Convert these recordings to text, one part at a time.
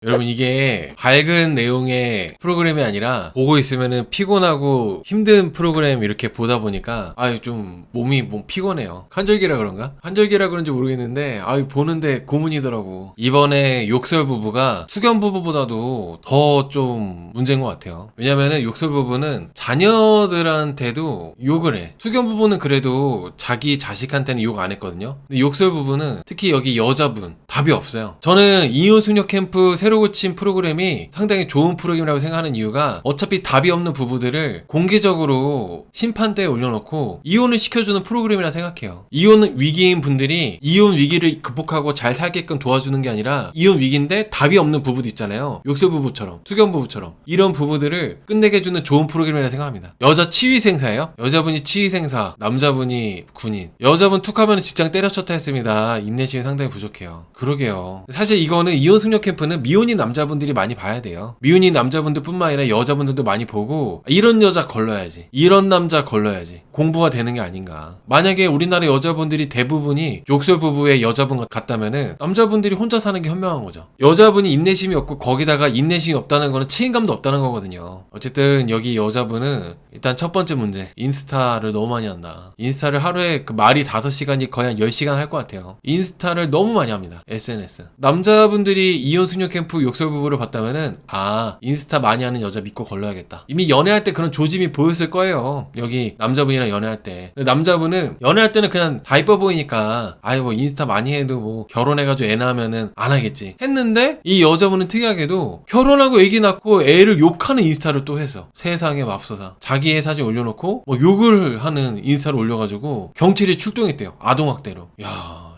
여러분 이게 밝은 내용의 프로그램이 아니라 보고 있으면은 피곤하고 힘든 프로그램 이렇게 보다 보니까 좀 몸이 피곤해요. 환절기라 그런가? 환절기라 그런지 모르겠는데 보는데 고문이더라고. 이번에 욕설 부부가 수견 부부보다도 더 좀 문제인 것 같아요. 왜냐면은 욕설 부부는 자녀들한테도 욕을 해. 수견 부부는 그래도 자기 자식한테는 욕 안 했거든요. 근데 욕설 부부는 특히 여기 여자분 답이 없어요. 저는 이혼 수녀 캠프 새로 고침 프로그램이 상당히 좋은 프로그램이라고 생각하는 이유가 어차피 답이 없는 부부들을 공개적으로 심판대에 올려놓고 이혼을 시켜주는 프로그램이라 생각해요. 이혼 위기인 분들이 이혼 위기를 극복하고 잘 살게끔 도와주는 게 아니라 이혼 위기인데 답이 없는 부부도 있잖아요. 욕설 부부처럼 수견 부부처럼 이런 부부들을 끝내게 해주는 좋은 프로그램이라 생각합니다. 여자 치위생사예요. 여자분이 치위생사, 남자분이 군인. 여자분 툭하면 직장 때려쳤다 했습니다. 인내심이 상당히 부족해요. 그러게요. 사실 이거는 이혼 숙녀 캠프는 미혼인 남자분들이 많이 봐야 돼요. 미혼인 남자분들 뿐만 아니라 여자분들도 많이 보고 이런 여자 걸러야지, 이런 남자 걸러야지 공부가 되는 게 아닌가. 만약에 우리나라 여자분들이 대부분이 욕설 부부의 여자분 같다면은 남자분들이 혼자 사는 게 현명한 거죠. 여자분이 인내심이 없고 거기다가 인내심이 없다는 거는 책임감도 없다는 거거든요. 어쨌든 여기 여자분은 일단 첫 번째 문제, 인스타를 너무 많이 한다. 인스타를 하루에 그 말이 5시간이 거의 한 10시간 할 것 같아요. 인스타를 너무 많이 합니다. SNS. 남자분들이 이혼 숙녀 캠프 욕설 부부를 봤다면은 인스타 많이 하는 여자 믿고 걸러야겠다. 이미 연애할 때 그런 조짐이 보였을 거예요. 여기 남자분이랑 연애할 때. 남자분은 연애할 때는 그냥 다 이뻐 보이니까 인스타 많이 해도 뭐 결혼해가지고 애 낳으면은 안 하겠지 했는데, 이 여자분은 특이하게도 결혼하고 애기 낳고 애를 욕하는 인스타를 또 해서 세상에 맙소사 자기 애 사진 올려놓고 욕을 하는 인스타를 올려가지고 경찰이 출동했대요. 아동학대로.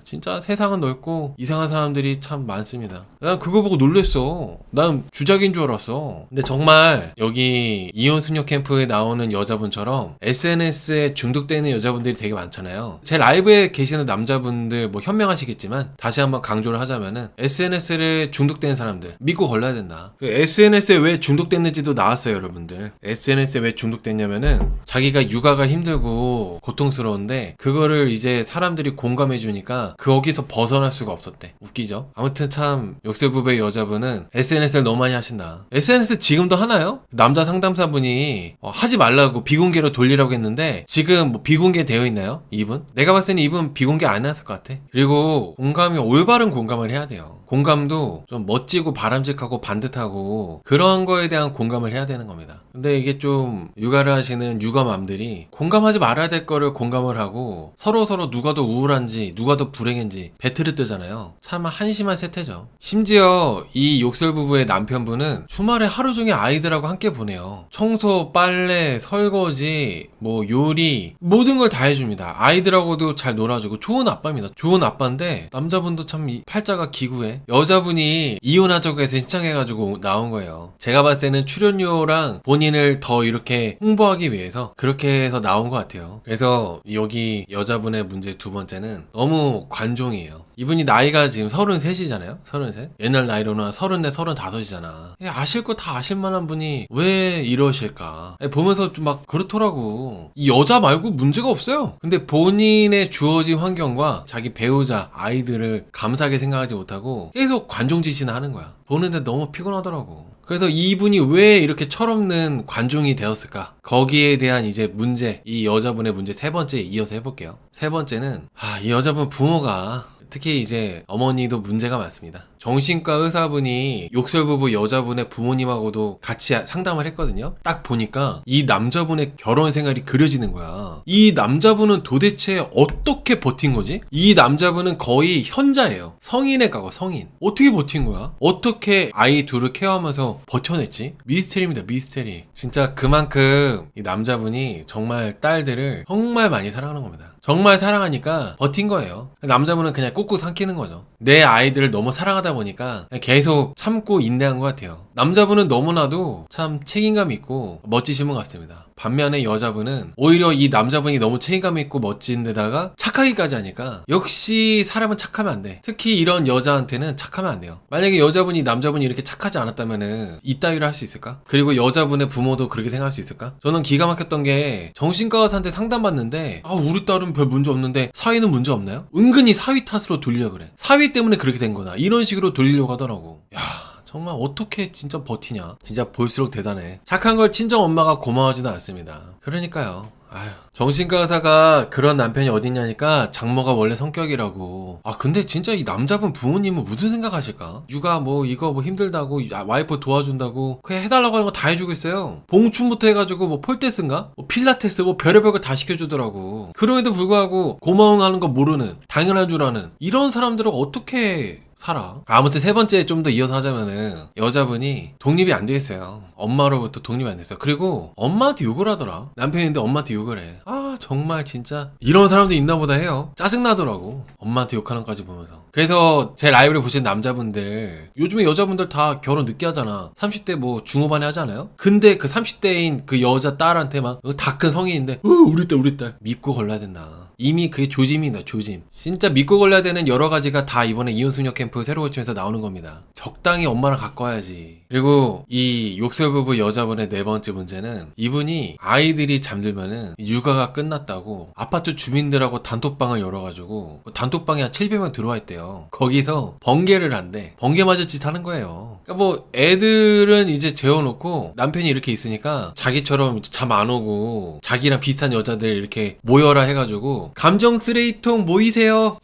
진짜 세상은 넓고 이상한 사람들이 참 많습니다. 난 그거 보고 놀랬어. 난 주작인 줄 알았어. 근데 정말 여기 이혼 숙녀 캠프에 나오는 여자분처럼 SNS에 중독되는 여자분들이 되게 많잖아요. 제 라이브에 계시는 남자분들 현명하시겠지만 다시 한번 강조를 하자면은 SNS에 중독된 사람들 믿고 걸러야 된다. 그 SNS에 왜 중독됐는지도 나왔어요, 여러분들. SNS에 왜 중독됐냐면은 자기가 육아가 힘들고 고통스러운데 그거를 이제 사람들이 공감해 주니까 거기서 벗어날 수가 없었대. 웃기죠? 아무튼 참 욕설부부의 여자분은 SNS를 너무 많이 하신다. SNS 지금도 하나요? 남자 상담사분이 하지 말라고 비공개로 돌리라고 했는데 지금 비공개 되어 있나요? 이분? 내가 봤을 때는 이분 비공개 안 했을 것 같아. 그리고 공감이 올바른 공감을 해야 돼요. 공감도 좀 멋지고 바람직하고 반듯하고 그런 거에 대한 공감을 해야 되는 겁니다. 근데 이게 좀 육아를 하시는 육아맘들이 공감하지 말아야 될 거를 공감을 하고 서로 누가 더 우울한지 누가 더 불행한지 배틀을 뜨잖아요. 참 한심한 세태죠. 심지어 이 욕설 부부의 남편분은 주말에 하루 종일 아이들하고 함께 보내요. 청소, 빨래, 설거지, 요리 모든 걸 다 해줍니다. 아이들하고도 잘 놀아주고 좋은 아빠입니다. 좋은 아빠인데 남자분도 참 팔자가 기구해. 여자분이 이혼하자고 해서 신청해가지고 나온 거예요. 제가 봤을 때는 출연료랑 본인을 더 이렇게 홍보하기 위해서 그렇게 해서 나온 것 같아요. 그래서 여기 여자분의 문제 두 번째는 너무 관종이에요. 이분이 나이가 지금 33이잖아요. 33. 옛날 나이로는 34, 35이잖아. 아실 거 다 아실 만한 분이 왜 이러실까? 보면서 좀 그렇더라고. 이 여자 말고 문제가 없어요. 근데 본인의 주어진 환경과 자기 배우자, 아이들을 감사하게 생각하지 못하고 계속 관종짓이나 하는 거야. 보는데 너무 피곤하더라고. 그래서 이분이 왜 이렇게 철없는 관종이 되었을까? 거기에 대한 이제 문제, 이 여자분의 문제 세 번째 이어서 해볼게요. 세 번째는 이 여자분 부모가 특히 이제 어머니도 문제가 많습니다. 정신과 의사분이 욕설부부 여자분의 부모님하고도 같이 상담을 했거든요. 딱 보니까 이 남자분의 결혼 생활이 그려지는 거야. 이 남자분은 도대체 어떻게 버틴 거지? 이 남자분은 거의 현자예요. 성인에 가고 성인. 어떻게 버틴 거야? 어떻게 아이 둘을 케어하면서 버텨냈지? 미스테리입니다. 미스테리. 진짜 그만큼 이 남자분이 정말 딸들을 정말 많이 사랑하는 겁니다. 정말 사랑하니까 버틴 거예요. 남자분은 그냥 꾹꾹 삼키는 거죠. 내 아이들을 너무 사랑하다 보니까 계속 참고 인내한 것 같아요. 남자분은 너무나도 참 책임감 있고 멋지신 분 같습니다. 반면에 여자분은 오히려 이 남자분이 너무 책임감 있고 멋진 데다가 착하기까지 하니까 역시 사람은 착하면 안 돼. 특히 이런 여자한테는 착하면 안 돼요. 만약에 여자분이 남자분이 이렇게 착하지 않았다면은 이따위로 할 수 있을까? 그리고 여자분의 부모도 그렇게 생각할 수 있을까? 저는 기가 막혔던 게 정신과 의사한테 상담받는데 우리 딸은 별 문제 없는데 사위는 문제 없나요? 은근히 사위 탓으로 돌리려고 그래. 사위 때문에 그렇게 된 거다. 이런 식으로 돌리려고 하더라고. 정말 어떻게 진짜 버티냐. 진짜 볼수록 대단해. 착한 걸 친정 엄마가 고마워하지도 않습니다. 그러니까요. 아휴, 정신과 의사가 그런 남편이 어딨냐니까 장모가 원래 성격이라고. 아 근데 진짜 이 남자분 부모님은 무슨 생각하실까? 육아 뭐 이거 뭐 힘들다고 와이프 도와준다고 그냥 해달라고 하는 거 다 해주고 있어요. 봉춤부터 해가지고 뭐 폴댄스인가? 뭐 필라테스 뭐 별의별 거 다 시켜주더라고. 그럼에도 불구하고 고마워하는 거 모르는, 당연한 줄 아는 이런 사람들은 어떻게 살아. 아무튼 세 번째 좀 더 이어서 하자면은 여자분이 독립이 안 돼 있어요. 엄마로부터 독립이 안 됐어. 그리고 엄마한테 욕을 하더라. 남편인데 엄마한테 욕을 해. 아 정말 진짜 이런 사람도 있나 보다 해요. 짜증나더라고. 엄마한테 욕하는 것까지 보면서. 그래서 제 라이브를 보신 남자분들, 요즘에 여자분들 다 결혼 늦게 하잖아. 30대 뭐 중후반에 하잖아요. 근데 그 30대인 그 여자 딸한테 막 다 큰 성인인데 우리 딸 믿고 걸러야 된다. 이미 그게 조짐이다, 조짐. 진짜 믿고 걸려야 되는 여러 가지가 다 이번에 이혼수녀 캠프 새로 고침에서 나오는 겁니다. 적당히 엄마랑 가까워야지. 그리고 이 욕설부부 여자분의 네 번째 문제는, 이분이 아이들이 잠들면은 육아가 끝났다고 아파트 주민들하고 단톡방을 열어가지고 단톡방에 한 700명 들어와 있대요. 거기서 번개를 한대. 번개 맞을 짓 하는 거예요. 그러니까 뭐 애들은 이제 재워놓고 남편이 이렇게 있으니까 자기처럼 잠 안 오고 자기랑 비슷한 여자들 이렇게 모여라 해가지고 감정 쓰레기통 모이세요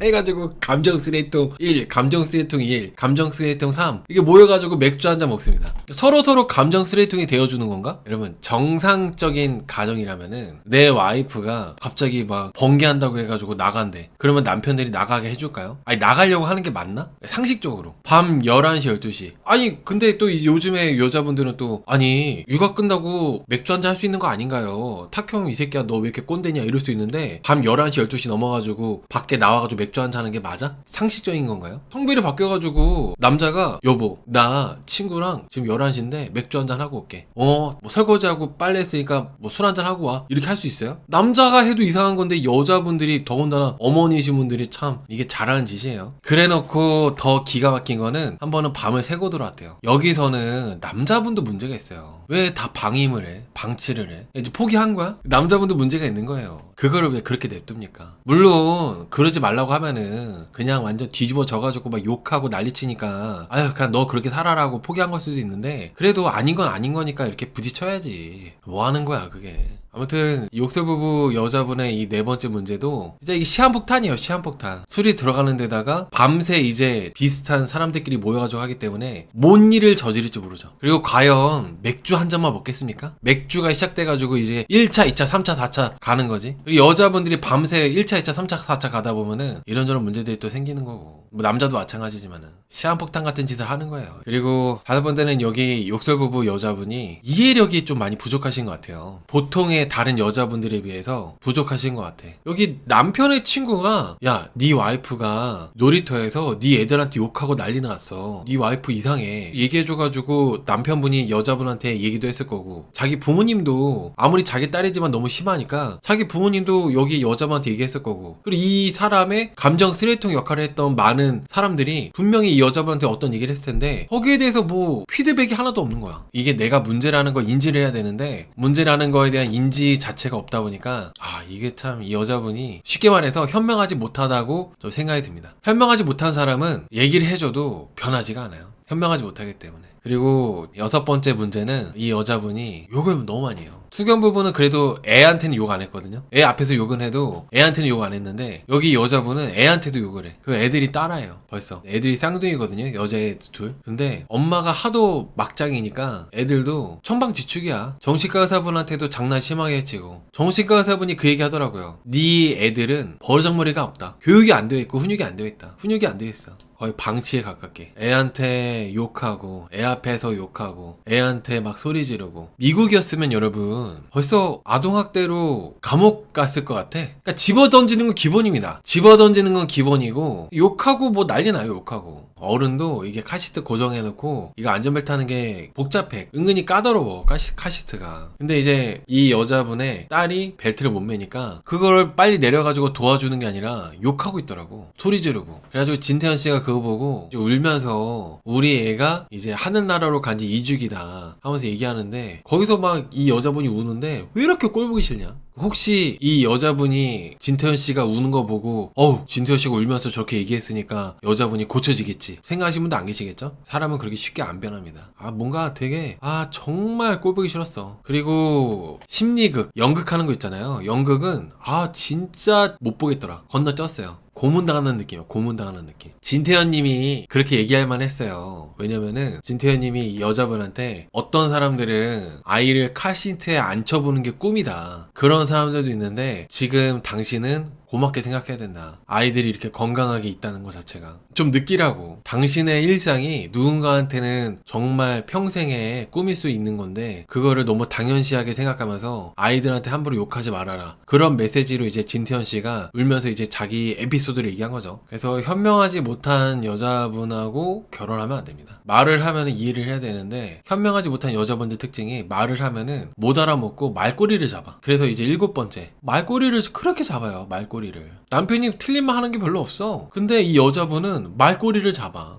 해가지고 감정 쓰레기통 1, 감정 쓰레기통 2, 감정 쓰레기통 3 이게 모여가지고 맥주 한잔 먹습니다. 서로 감정 쓰레기통이 되어주는 건가? 여러분 정상적인 가정이라면은 내 와이프가 갑자기 막 번개한다고 해가지고 나간대. 그러면 남편들이 나가게 해줄까요? 아니 나가려고 하는 게 맞나? 상식적으로 밤 11시 12시 아니 근데 또 요즘에 여자분들은 또 아니 육아 끝나고 맥주 한잔 할 수 있는 거 아닌가요? 탁형 이 새끼야 너 왜 이렇게 꼰대냐 이럴 수 있는데 밤 11시 12시 넘어가지고 밖에 나와가지고 맥주 한잔 하는 게 맞아? 상식적인 건가요? 성별이 바뀌어가지고 남자가 여보 나 친구랑 지금 11시인데 맥주 한잔 하고 올게. 뭐 설거지하고 빨래 했으니까 뭐 술 한잔 하고 와. 이렇게 할 수 있어요? 남자가 해도 이상한 건데 여자분들이 더군다나 어머니신 분들이 참 이게 잘하는 짓이에요. 그래놓고 더 기가 막힌 거는 한 번은 밤을 새고 들어왔대요. 여기서는 남자분도 문제가 있어요. 왜 다 방임을 해? 방치를 해? 이제 포기한 거야? 남자분도 문제가 있는 거예요. 그거를 왜 그렇게 냅둡니까? 물론 그러지 말라고 하면은 그냥 완전 뒤집어 져가지고 막 욕하고 난리치니까 아유 그냥 너 그렇게 살아라고 포기한 걸 수도 있는데, 그래도 아닌 건 아닌 거니까 이렇게 부딪혀야지. 뭐 하는 거야 그게. 아무튼 욕설부부 여자분의 이 네 번째 문제도 진짜 이게 시한폭탄이에요. 시한폭탄. 술이 들어가는 데다가 밤새 이제 비슷한 사람들끼리 모여가지고 하기 때문에 뭔 일을 저지를지 모르죠. 그리고 과연 맥주 한 잔만 먹겠습니까? 맥주가 시작돼가지고 이제 1차 2차 3차 4차 가는 거지. 그리고 여자분들이 밤새 1차 2차 3차 4차 가다 보면은 이런저런 문제들이 또 생기는 거고, 뭐 남자도 마찬가지지만은 시한폭탄 같은 짓을 하는 거예요. 그리고 다섯 번째는 여기 욕설부부 여자분이 이해력이 좀 많이 부족하신 것 같아요. 보통의 다른 여자분들에 비해서 부족하신 것 같아. 여기 남편의 친구가 야, 네 와이프가 놀이터에서 네 애들한테 욕하고 난리 났어. 네 와이프 이상해. 얘기해줘가지고 남편분이 여자분한테 얘기도 했을 거고, 자기 부모님도 아무리 자기 딸이지만 너무 심하니까 자기 부모님도 여기 여자분한테 얘기했을 거고, 그리고 이 사람의 감정 쓰레기통 역할을 했던 많은 사람들이 분명히 이 여자분한테 어떤 얘기를 했을 텐데 거기에 대해서 뭐 피드백이 하나도 없는 거야. 이게 내가 문제라는 걸 인지를 해야 되는데 문제라는 거에 대한 인지 자체가 없다 보니까 이게 참 이 여자분이 쉽게 말해서 현명하지 못하다고 좀 생각이 듭니다. 현명하지 못한 사람은 얘기를 해줘도 변하지가 않아요. 현명하지 못하기 때문에. 그리고 여섯 번째 문제는 이 여자분이 욕을 너무 많이 해요. 수경 부부는 그래도 애한테는 욕 안 했거든요. 애 앞에서 욕은 해도 애한테는 욕 안 했는데 여기 여자분은 애한테도 욕을 해. 그 애들이 따라해요. 벌써 애들이 쌍둥이거든요. 여자애 둘. 근데 엄마가 하도 막장이니까 애들도 천방지축이야. 정신과 의사분한테도 장난 심하게 치고, 정신과 의사분이 그 얘기 하더라고요. 네 애들은 버르장머리가 없다. 교육이 안 되어 있고 훈육이 안 되어 있다. 훈육이 안 되어 있어. 거의 방치에 가깝게 애한테 욕하고 애 앞에서 욕하고 애한테 막 소리 지르고. 미국이었으면 여러분 벌써 아동학대로 감옥 갔을 것 같아. 그러니까 집어던지는 건 기본입니다. 집어던지는 건 기본이고 욕하고 뭐 난리 나요. 욕하고 어른도 이게 카시트 고정해놓고 이거 안전벨트 하는 게 복잡해. 은근히 까다로워 카시트가. 근데 이제 이 여자분의 딸이 벨트를 못 매니까 그걸 빨리 내려가지고 도와주는 게 아니라 욕하고 있더라고. 소리 지르고. 그래가지고 진태현 씨가 그거 보고 울면서 우리 애가 이제 하늘나라로 간지 2주기다 하면서 얘기하는데 거기서 막 이 여자분이 우는데 왜 이렇게 꼴보기 싫냐? 혹시 이 여자분이 진태현 씨가 우는 거 보고 어우 진태현 씨가 울면서 저렇게 얘기했으니까 여자분이 고쳐지겠지 생각하시는 분도 안 계시겠죠? 사람은 그렇게 쉽게 안 변합니다. 뭔가 되게 정말 꼴보기 싫었어. 그리고 심리극 연극하는 거 있잖아요. 연극은 진짜 못 보겠더라. 건너뛰었어요. 고문당하는 느낌이야. 고문당하는 느낌. 진태현님이 그렇게 얘기할 만했어요. 왜냐면은 진태현님이 여자분한테 어떤 사람들은 아이를 카시트에 앉혀보는 게 꿈이다. 그런 사람들도 있는데 지금 당신은 고맙게 생각해야 된다. 아이들이 이렇게 건강하게 있다는 것 자체가. 좀 느끼라고. 당신의 일상이 누군가한테는 정말 평생의 꿈일 수 있는 건데 그거를 너무 당연시하게 생각하면서 아이들한테 함부로 욕하지 말아라. 그런 메시지로 이제 진태현 씨가 울면서 이제 자기 에피소드를 얘기한 거죠. 그래서 현명하지 못한 여자분하고 결혼하면 안 됩니다. 말을 하면 이해를 해야 되는데 현명하지 못한 여자분들 특징이 말을 하면은 못 알아먹고 말꼬리를 잡아. 그래서 이제 7번째 말꼬리를 그렇게 잡아요. 말꼬리를. 남편이 틀린 말 하는 게 별로 없어. 근데 이 여자분은 말꼬리를 잡아.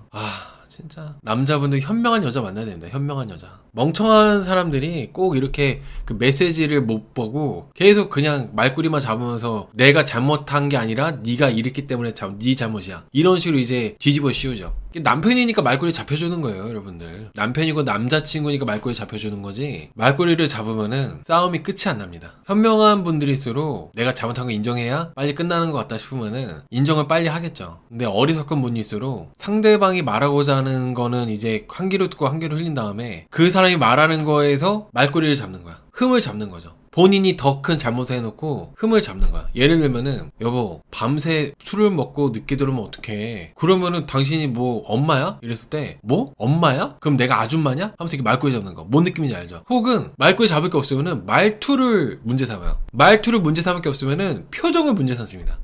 진짜 남자분들 현명한 여자 만나야 됩니다. 현명한 여자. 멍청한 사람들이 꼭 이렇게 그 메시지를 못 보고 계속 그냥 말꼬리만 잡으면서 내가 잘못한 게 아니라 네가 이랬기 때문에 네 잘못이야. 이런 식으로 이제 뒤집어 씌우죠. 남편이니까 말꼬리 잡혀주는 거예요, 여러분들. 남편이고 남자친구니까 말꼬리 잡혀주는 거지. 말꼬리를 잡으면은 싸움이 끝이 안 납니다. 현명한 분들일수록 내가 잘못한 거 인정해야 빨리 끝나는 것 같다 싶으면은 인정을 빨리 하겠죠. 근데 어리석은 분일수록 상대방이 말하고자 하는 거는 이제 한 귀로 듣고 한 귀로 흘린 다음에 그 사람이 말하는 거에서 말꼬리를 잡는 거야. 흠을 잡는 거죠. 본인이 더 큰 잘못을 해놓고 흠을 잡는 거야. 예를 들면은 여보 밤새 술을 먹고 늦게 들어오면 어떡해. 그러면은 당신이 뭐 엄마야? 이랬을 때 뭐? 엄마야? 그럼 내가 아줌마냐? 하면서 이렇게 말꼬리 잡는 거. 뭔 느낌인지 알죠? 혹은 말꼬리 잡을 게 없으면은 말투를 문제 삼아요. 말투를 문제 삼을 게 없으면은 표정을 문제 삼습니다.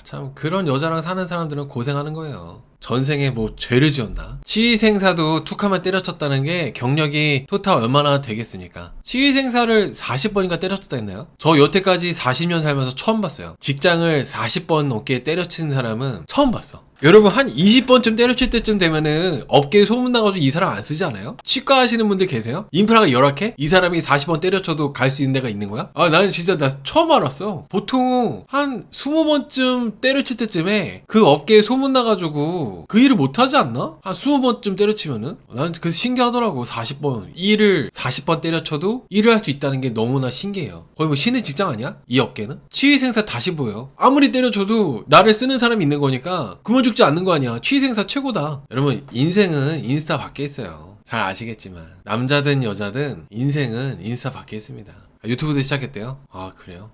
참 그런 여자랑 사는 사람들은 고생하는 거예요. 전생에 뭐 죄를 지었나? 치위생사도 툭하면 때려쳤다는 게 경력이 토탈 얼마나 되겠습니까? 치위생사를 40번인가 때려쳤다 했나요? 저 여태까지 40년 살면서 처음 봤어요. 직장을 40번 넘게 때려친 사람은 처음 봤어. 여러분 한 20번쯤 때려칠 때쯤 되면은 업계에 소문나가지고 이 사람 안 쓰지 않아요? 치과 하시는 분들 계세요? 인프라가 열악해? 이 사람이 40번 때려쳐도 갈 수 있는 데가 있는 거야? 나는 진짜 나 처음 알았어. 보통 한 20번쯤 때려칠 때쯤에 그 업계에 소문나가지고 그 일을 못하지 않나? 한 20번쯤 때려치면은? 나는 그래서 신기하더라고. 40번 일을 40번 때려쳐도 일을 할 수 있다는 게 너무나 신기해요. 거의 뭐 신의 직장 아니야? 이 업계는? 치위생사 다시 보여. 아무리 때려쳐도 나를 쓰는 사람이 있는 거니까 굶어 죽지 않는 거 아니야. 치위생사 최고다. 여러분 인생은 인스타 밖에 있어요. 잘 아시겠지만 남자든 여자든 인생은 인스타 밖에 있습니다. 유튜브도 시작했대요? 그래요?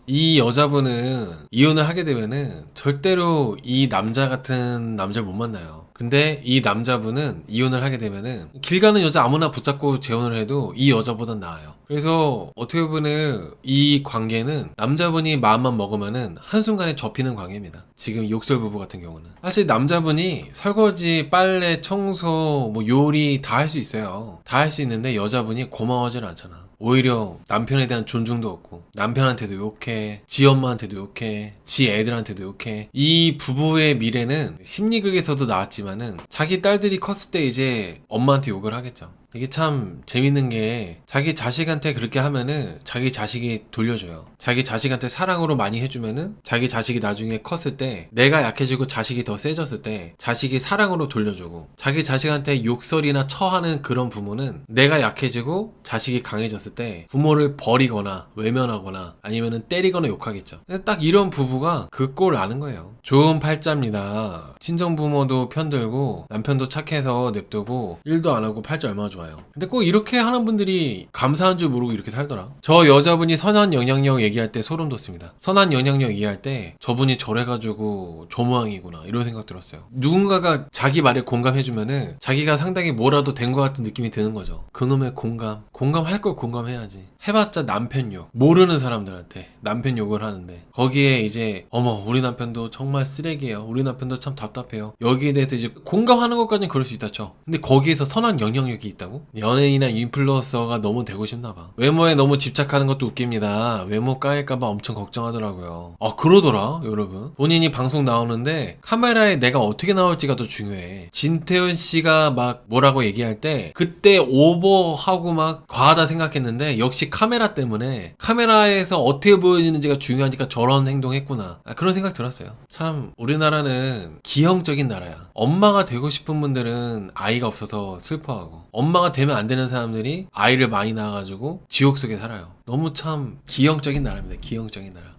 이 여자분은 이혼을 하게 되면은 절대로 이 남자 같은 남자를 못 만나요. 근데 이 남자분은 이혼을 하게 되면은 길 가는 여자 아무나 붙잡고 재혼을 해도 이 여자보단 나아요. 그래서 어떻게 보면 이 관계는 남자분이 마음만 먹으면은 한순간에 접히는 관계입니다. 지금 욕설 부부 같은 경우는 사실 남자분이 설거지, 빨래, 청소, 뭐 요리 다 할 수 있어요. 다 할 수 있는데 여자분이 고마워하질 않잖아. 오히려 남편에 대한 존중도 없고 남편한테도 욕해, 지 엄마한테도 욕해, 지 애들한테도 욕해. 이 부부의 미래는 심리극에서도 나왔지만은 자기 딸들이 컸을 때 이제 엄마한테 욕을 하겠죠. 이게 참 재밌는 게 자기 자식한테 그렇게 하면은 자기 자식이 돌려줘요. 자기 자식한테 사랑으로 많이 해주면은 자기 자식이 나중에 컸을 때 내가 약해지고 자식이 더 세졌을 때 자식이 사랑으로 돌려주고, 자기 자식한테 욕설이나 처하는 그런 부모는 내가 약해지고 자식이 강해졌을 때 부모를 버리거나 외면하거나 아니면은 때리거나 욕하겠죠. 딱 이런 부부가 그 꼴 아는 거예요. 좋은 팔자입니다. 친정부모도 편들고 남편도 착해서 냅두고 일도 안 하고 팔자 얼마나 좋아요. 근데 꼭 이렇게 하는 분들이 감사한 줄 모르고 이렇게 살더라. 저 여자분이 선한 영향력 얘기할 때 소름 돋습니다. 선한 영향력 얘기할 때 저분이 저래가지고 조모항이구나 이런 생각 들었어요. 누군가가 자기 말에 공감해주면은 자기가 상당히 뭐라도 된 것 같은 느낌이 드는 거죠. 그놈의 공감할 걸 공감해야지. 해봤자 남편 욕, 모르는 사람들한테 남편 욕을 하는데 거기에 이제 어머 우리 남편도 정말 쓰레기예요, 우리 남편도 참 답답해요, 여기에 대해서 이제 공감하는 것까지는 그럴 수 있다 쳐. 근데 거기에서 선한 영향력이 있다고? 연예인이나 인플루언서가 너무 되고 싶나봐. 외모에 너무 집착하는 것도 웃깁니다. 외모 까일까봐 엄청 걱정하더라고요. 그러더라 여러분. 본인이 방송 나오는데 카메라에 내가 어떻게 나올지가 더 중요해. 진태현 씨가 막 뭐라고 얘기할 때 그때 오버하고 막 과하다 생각했는데 역시 카메라 때문에 카메라에서 어떻게 보여지는지가 중요하니까 저런 행동했구나. 그런 생각 들었어요. 참 우리나라는 기형적인 나라야. 엄마가 되고 싶은 분들은 아이가 없어서 슬퍼하고 엄마가 되면 안 되는 사람들이 아이를 많이 낳아가지고 지옥 속에 살아요. 너무 참 기형적인 나라입니다. 기형적인 나라.